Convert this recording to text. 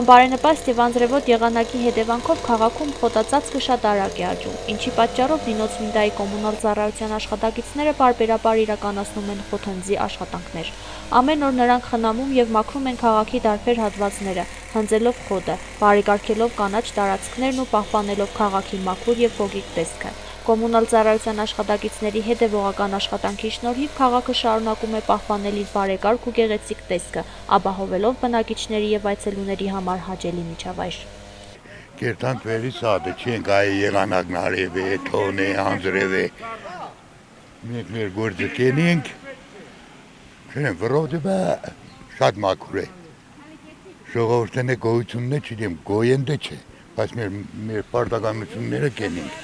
Անբարենպաստ և անձրևոտ եղանակի հետևանքով քաղաքում խոտածածկը շատ արագ է աճում, ինչի պատճառով Լինոց-Մինդայի կոմունալ ծառայության աշխատակիցները պարբերաբար իրականացնում են խոթհնձի աշխատանքներ։ Ամեն օր նրանք խնամում և մաքրում են քաղաքի տարբեր հատվածները, հնձելով խոտը, բարեկարգելով կանաչ տարածքներն ու պահպանելով քաղաքի մաքուր և հոգիկ տեսքը։ Կոմունալ ծառայության աշխատակիցների հետևողական աշխատանքի շնորհիվ քաղաքը շարունակում է պահպանել իր բարեկարգ ու գեղեցիկ տեսքը, ապահովելով բնակիչների և այցելուների համար հաճելի միջավայր։ Կերտան վերի սադը չենք այ եղանակն արև է, թոն է, անձրև է։ Մենք մեր գործը կենենք, չնեմ վրոդը բա շատ մաքուր է։ Ժողովուրդն է գոյությունն է չդեմ գոյենդը չէ, բայց մեր պարտականությունները կենենք։